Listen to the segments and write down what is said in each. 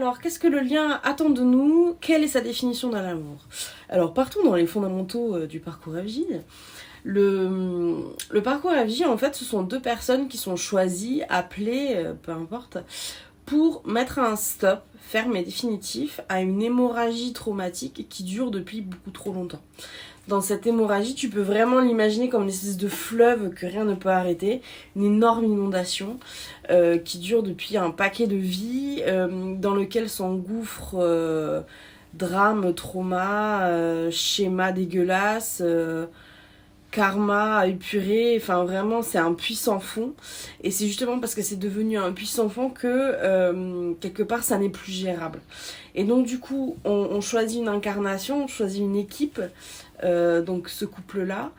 Alors, qu'est-ce que le lien attend de nous? Quelle est sa définition de l'amour? Alors, partons dans les fondamentaux du parcours FJ. Le parcours FJ, en fait, ce sont deux personnes qui sont choisies, appelées, peu importe, pour mettre un stop ferme et définitif à une hémorragie traumatique qui dure depuis beaucoup trop longtemps. Dans cette hémorragie, tu peux vraiment l'imaginer comme une espèce de fleuve que rien ne peut arrêter, une énorme inondation qui dure depuis un paquet de vies, dans lequel s'engouffrent drames, traumas, schémas dégueulasses, karma à épurer, enfin vraiment c'est un puits sans fond, et c'est justement parce que c'est devenu un puits sans fond que quelque part ça n'est plus gérable. Et donc du coup on choisit une incarnation, on choisit une équipe, donc ce couple là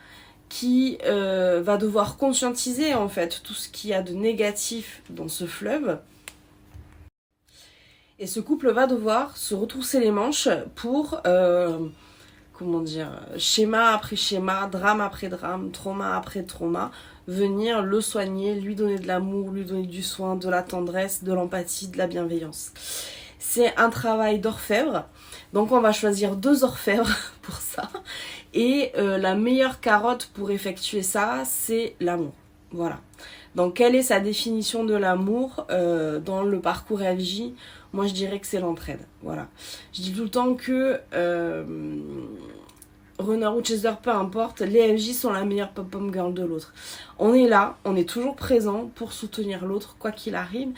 qui va devoir conscientiser en fait tout ce qu'il y a de négatif dans ce fleuve, et ce couple va devoir se retrousser les manches pour comment dire, schéma après schéma, drame après drame, trauma après trauma, venir le soigner, lui donner de l'amour, lui donner du soin, de la tendresse, de l'empathie, de la bienveillance. C'est un travail d'orfèvre, donc on va choisir 2 orfèvres pour ça, et la meilleure carotte pour effectuer ça, c'est l'amour. Voilà. Donc quelle est sa définition de l'amour dans le parcours FJ? Moi je dirais que c'est l'entraide. Voilà. Je dis tout le temps que runner ou chaser, peu importe, les FJ sont la meilleure pop-pom girl de l'autre. On est là, on est toujours présent pour soutenir l'autre, quoi qu'il arrive.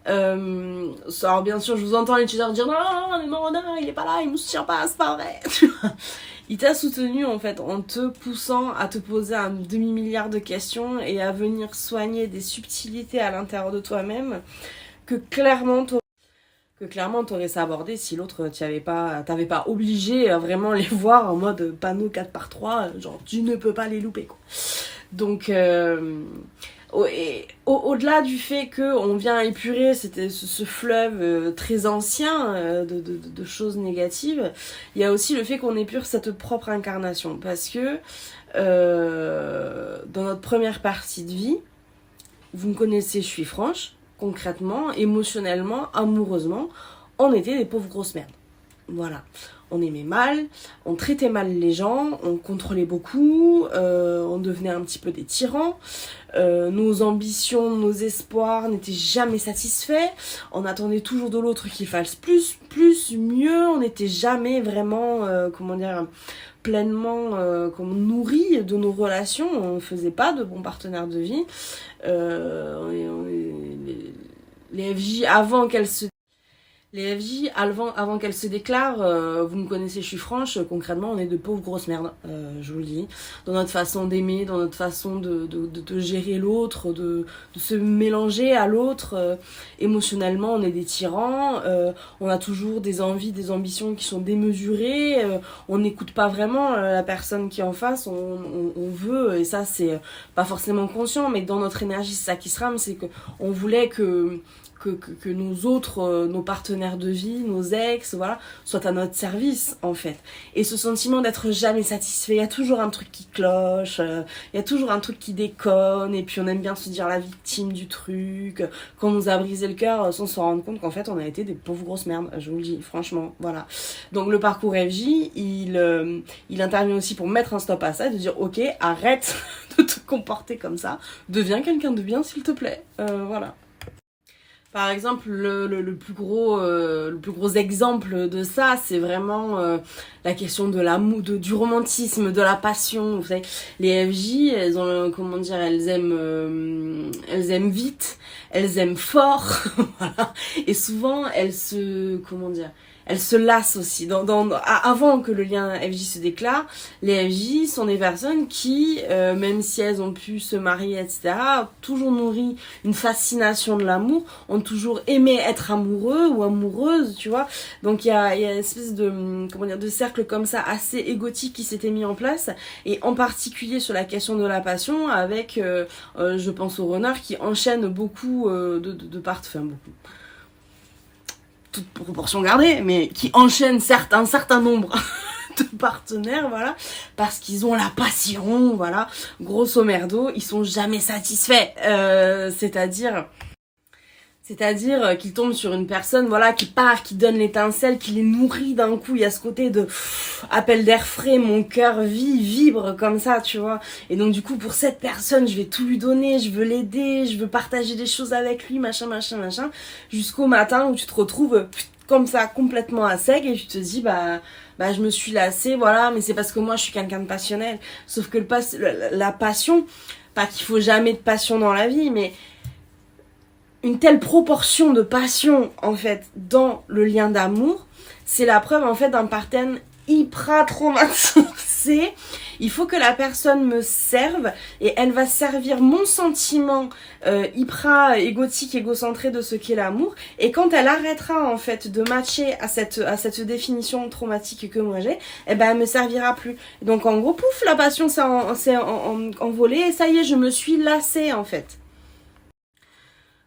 Alors bien sûr, je vous entends les chasers dire non, mais Runner, il est pas là, il me soutient pas, c'est pas vrai. Il t'a soutenu en fait en te poussant à te poser un demi-milliard de questions et à venir soigner des subtilités à l'intérieur de toi-même que clairement t'aurais sabordé si l'autre t'avais pas obligé à vraiment les voir en mode panneau 4x3, genre tu ne peux pas les louper quoi. Donc au-delà du fait qu'on vient épurer ce fleuve très ancien de choses négatives, il y a aussi le fait qu'on épure cette propre incarnation, parce que dans notre première partie de vie, vous me connaissez, je suis franche, concrètement, émotionnellement, amoureusement, on était des pauvres grosses merdes. Voilà. On aimait mal, on traitait mal les gens, on contrôlait beaucoup, on devenait un petit peu des tyrans, nos ambitions, nos espoirs n'étaient jamais satisfaits, on attendait toujours de l'autre qu'il fasse plus, mieux, on n'était jamais vraiment, pleinement nourris de nos relations, on ne faisait pas de bons partenaires de vie. Les FJ avant qu'elles se déclarent, vous me connaissez, je suis franche, concrètement on est de pauvres grosses merdes, je vous le dis, dans notre façon d'aimer, dans notre façon de gérer l'autre, de se mélanger à l'autre, émotionnellement on est des tyrans, on a toujours des envies, des ambitions qui sont démesurées, on n'écoute pas vraiment la personne qui est en face, on veut, et ça c'est pas forcément conscient, mais dans notre énergie c'est ça qui se rame, c'est que on voulait que nos partenaires de vie, nos ex, voilà, soient à notre service, en fait. Et ce sentiment d'être jamais satisfait, il y a toujours un truc qui cloche, il y a toujours un truc qui déconne, et puis on aime bien se dire la victime du truc, qu'on nous a brisé le cœur sans se rendre compte qu'en fait on a été des pauvres grosses merdes, je vous le dis, franchement, voilà. Donc le parcours FJ, il intervient aussi pour mettre un stop à ça, et de dire ok, arrête de te comporter comme ça, deviens quelqu'un de bien s'il te plaît, voilà. Par exemple, le plus gros exemple de ça, c'est vraiment la question de l'amour, du romantisme, de la passion. Vous savez, les FJ, elles ont, elles aiment vite, elles aiment fort, voilà. Et souvent, elles se lassent aussi. Avant que le lien FJ se déclare, les FJ sont des personnes qui, même si elles ont pu se marier, etc., ont toujours nourri une fascination de l'amour, ont toujours aimé être amoureux ou amoureuse, tu vois. Donc il y a une espèce de cercle comme ça assez égotique qui s'était mis en place, et en particulier sur la question de la passion, avec, je pense aux runners qui enchaînent beaucoup beaucoup. Toute proportion gardée, mais qui enchaînent un certain nombre de partenaires, voilà, parce qu'ils ont la passion, voilà, grosso merdo, ils sont jamais satisfaits, c'est-à-dire C'est-à-dire qu'il tombe sur une personne, voilà, qui part, qui donne l'étincelle, qui les nourrit d'un coup. Il y a ce côté de appel d'air frais, mon cœur vibre comme ça, tu vois. Et donc du coup, pour cette personne, je vais tout lui donner, je veux l'aider, je veux partager des choses avec lui, machin, jusqu'au matin où tu te retrouves comme ça, complètement à sec, et tu te dis, bah je me suis lassée, voilà, mais c'est parce que moi, je suis quelqu'un de passionnel. Sauf que la passion, pas qu'il faut jamais de passion dans la vie, mais une telle proportion de passion en fait dans le lien d'amour, c'est la preuve en fait d'un pattern hyper traumatisé. Il faut que la personne me serve et elle va servir mon sentiment hyper égotique, égocentré de ce qu'est l'amour. Et quand elle arrêtera en fait de matcher à cette définition traumatique que moi j'ai, eh ben elle me servira plus. Donc en gros, pouf, la passion s'est envolée et ça y est, je me suis lassée en fait.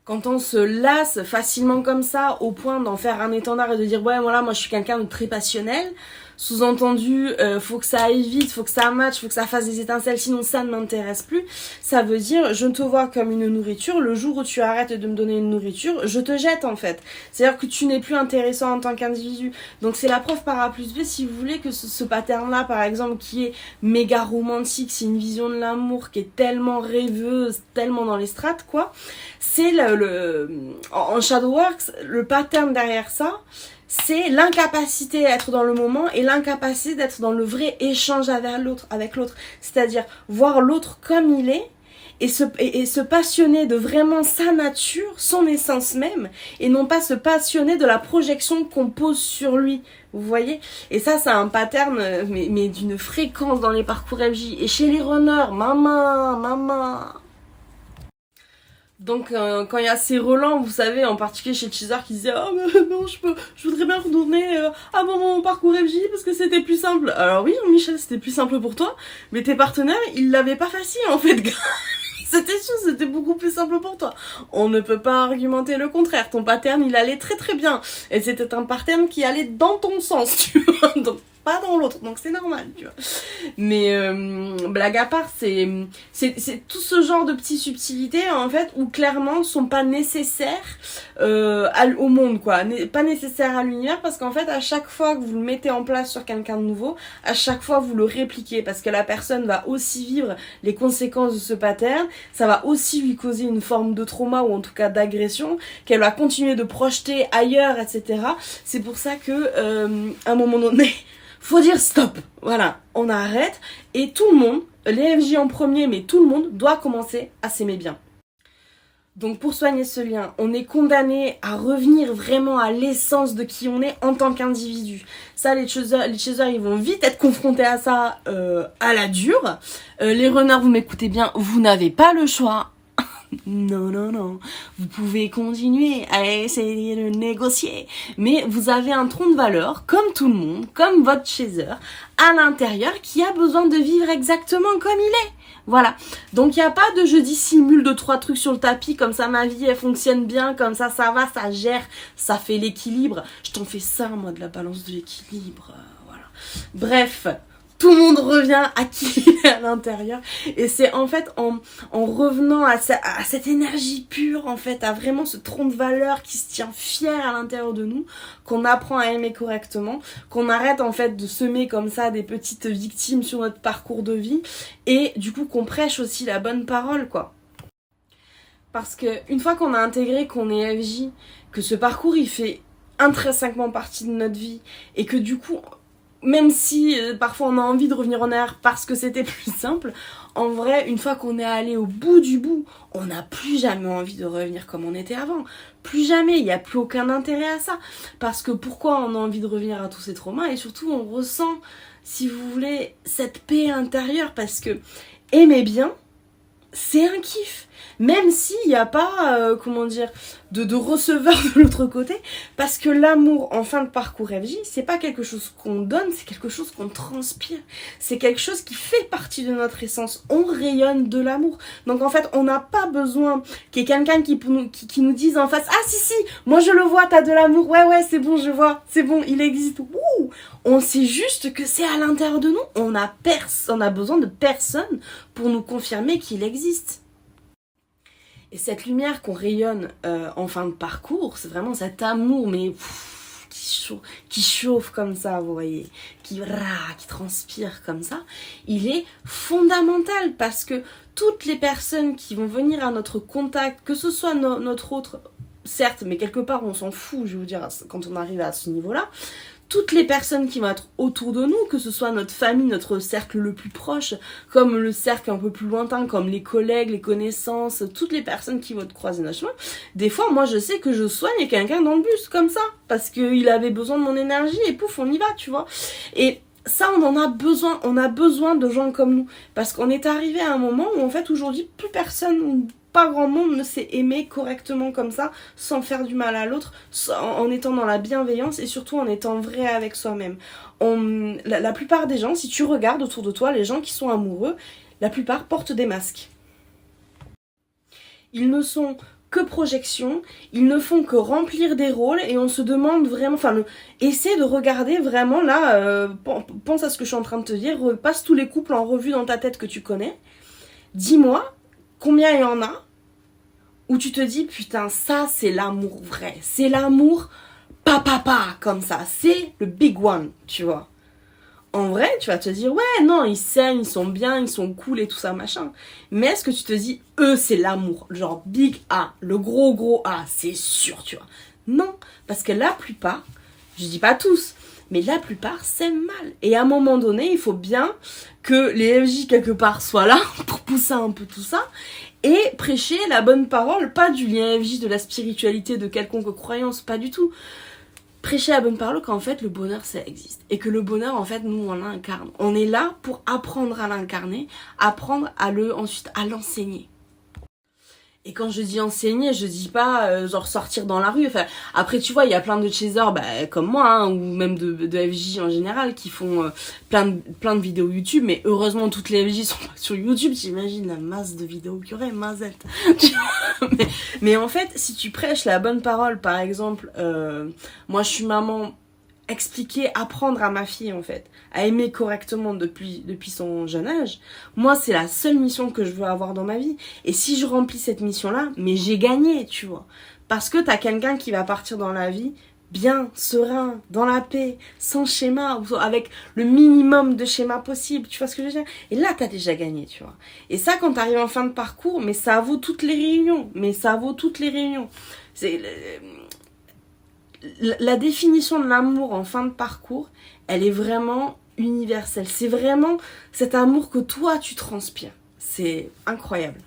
Quand on se lasse facilement comme ça, au point d'en faire un étendard et de dire ouais voilà, moi je suis quelqu'un de très passionnel, sous-entendu faut que ça aille vite, faut que ça matche, faut que ça fasse des étincelles, sinon ça ne m'intéresse plus, ça veut dire je te vois comme une nourriture, le jour où tu arrêtes de me donner une nourriture, je te jette en fait. C'est-à-dire que tu n'es plus intéressant en tant qu'individu. Donc c'est la preuve par A plus B, si vous voulez, que ce pattern-là par exemple, qui est méga romantique, c'est une vision de l'amour qui est tellement rêveuse, tellement dans les strates quoi, c'est en Shadowworks, le pattern derrière ça, c'est l'incapacité à être dans le moment et l'incapacité d'être dans le vrai échange avec l'autre. C'est-à-dire voir l'autre comme il est et se passionner de vraiment sa nature, son essence même, et non pas se passionner de la projection qu'on pose sur lui. Vous voyez? Et ça, c'est un pattern, mais d'une fréquence dans les parcours FJ. Et chez les runners, maman. Donc quand il y a ces relents, vous savez, en particulier chez Cheezer qui disait oh mais non, je voudrais bien retourner à mon parcours FJ parce que c'était plus simple. Alors oui, Michel, c'était plus simple pour toi, mais tes partenaires, ils l'avaient pas facile en fait. C'était sûr, c'était beaucoup plus simple pour toi. On ne peut pas argumenter le contraire. Ton pattern, il allait très très bien. Et c'était un pattern qui allait dans ton sens, tu vois. Donc pas dans l'autre, donc c'est normal, tu vois. Mais blague à part, c'est tout ce genre de petites subtilités en fait où clairement sont pas nécessaires au monde quoi, pas nécessaires à l'univers, parce qu'en fait à chaque fois que vous le mettez en place sur quelqu'un de nouveau, à chaque fois vous le répliquez, parce que la personne va aussi vivre les conséquences de ce pattern, ça va aussi lui causer une forme de trauma ou en tout cas d'agression qu'elle va continuer de projeter ailleurs, etc. C'est pour ça que à un moment donné faut dire stop, voilà, on arrête, et tout le monde, les FJ en premier, mais tout le monde doit commencer à s'aimer bien. Donc pour soigner ce lien, on est condamné à revenir vraiment à l'essence de qui on est en tant qu'individu. Ça, les chasers, ils vont vite être confrontés à ça à la dure. Les runners, vous m'écoutez bien, vous n'avez pas le choix. Non. Vous pouvez continuer à essayer de négocier. Mais vous avez un tronc de valeur, comme tout le monde, comme votre chaser, à l'intérieur, qui a besoin de vivre exactement comme il est. Voilà. Donc il n'y a pas de je dissimule 2-3 trucs sur le tapis, comme ça ma vie elle fonctionne bien, comme ça va, ça gère, ça fait l'équilibre. Je t'en fais ça, moi, de la balance de l'équilibre. Voilà. Bref. Tout le monde revient à qui il est à l'intérieur. Et c'est en fait en revenant à cette énergie pure, en fait, à vraiment ce tronc de valeur qui se tient fier à l'intérieur de nous, qu'on apprend à aimer correctement, qu'on arrête en fait de semer comme ça des petites victimes sur notre parcours de vie, et du coup qu'on prêche aussi la bonne parole, quoi. Parce que une fois qu'on a intégré qu'on est FJ, que ce parcours il fait intrinsèquement partie de notre vie, et que du coup, même si parfois on a envie de revenir en arrière parce que c'était plus simple, en vrai, une fois qu'on est allé au bout du bout, on n'a plus jamais envie de revenir comme on était avant. Plus jamais, il n'y a plus aucun intérêt à ça. Parce que pourquoi on a envie de revenir à tous ces traumas, et surtout on ressent, si vous voulez, cette paix intérieure, parce que aimer bien, c'est un kiff. Même s'il n'y a pas, de receveur de l'autre côté, parce que l'amour en fin de parcours FJ, c'est pas quelque chose qu'on donne, c'est quelque chose qu'on transpire. C'est quelque chose qui fait partie de notre essence. On rayonne de l'amour. Donc en fait, on n'a pas besoin qu'il y ait quelqu'un qui nous dise en face, ah si, moi je le vois, t'as de l'amour, ouais, c'est bon, je vois, c'est bon, il existe. Ouh, on sait juste que c'est à l'intérieur de nous. On a besoin de personne pour nous confirmer qu'il existe. Et cette lumière qu'on rayonne en fin de parcours, c'est vraiment cet amour, mais qui chauffe comme ça, vous voyez, qui transpire comme ça, il est fondamental parce que toutes les personnes qui vont venir à notre contact, que ce soit notre autre, certes, mais quelque part on s'en fout, je vais vous dire, quand on arrive à ce niveau-là, toutes les personnes qui vont être autour de nous, que ce soit notre famille, notre cercle le plus proche, comme le cercle un peu plus lointain, comme les collègues, les connaissances, toutes les personnes qui vont te croiser notre chemin, des fois, moi, je sais que je soigne quelqu'un dans le bus, comme ça, parce qu'il avait besoin de mon énergie, et pouf, on y va, tu vois. Et ça, on a besoin de gens comme nous, parce qu'on est arrivé à un moment où, en fait, aujourd'hui, plus personne, pas grand monde ne sait aimer correctement comme ça, sans faire du mal à l'autre, en étant dans la bienveillance et surtout en étant vrai avec soi-même. La plupart des gens, si tu regardes autour de toi, les gens qui sont amoureux, la plupart portent des masques. Ils ne sont que projection, ils ne font que remplir des rôles et on se demande vraiment, essaie de regarder vraiment là, pense à ce que je suis en train de te dire, passe tous les couples en revue dans ta tête que tu connais, dis-moi, combien il y en a où tu te dis putain ça c'est l'amour vrai, c'est l'amour papa comme ça, c'est le big one, tu vois. En vrai tu vas te dire ouais non ils s'aiment, ils sont bien, ils sont cool et tout ça machin. Mais est-ce que tu te dis eux c'est l'amour, genre big A, le gros A, c'est sûr tu vois. Non, parce que la plupart, je dis pas tous, mais la plupart s'aiment mal. Et à un moment donné, il faut bien que les FJ quelque part soient là pour pousser un peu tout ça et prêcher la bonne parole, pas du lien FJ, de la spiritualité, de quelconque croyance, pas du tout. Prêcher la bonne parole qu'en fait le bonheur ça existe. Et que le bonheur en fait nous on l'incarne. On est là pour apprendre à l'incarner, apprendre ensuite à l'enseigner. Et quand je dis enseigner, je dis pas genre sortir dans la rue. Enfin, après tu vois, il y a plein de chasers comme moi, hein, ou même de FJ en général, qui font plein de vidéos YouTube. Mais heureusement, toutes les FJ sont pas sur YouTube. T'imagines la masse de vidéos qu'il y aurait, mazette. mais en fait, si tu prêches la bonne parole, par exemple, moi je suis maman, apprendre à ma fille en fait à aimer correctement depuis son jeune âge, moi c'est la seule mission que je veux avoir dans ma vie. Et si je remplis cette mission là, mais j'ai gagné, tu vois, parce que t'as quelqu'un qui va partir dans la vie bien, serein, dans la paix, sans schéma, ou avec le minimum de schéma possible, tu vois ce que je veux dire. Et là t'as déjà gagné, tu vois. Et ça quand t'arrives en fin de parcours, mais ça vaut toutes les réunions, c'est la définition de l'amour en fin de parcours, elle est vraiment universelle. C'est vraiment cet amour que toi tu transpires. C'est incroyable.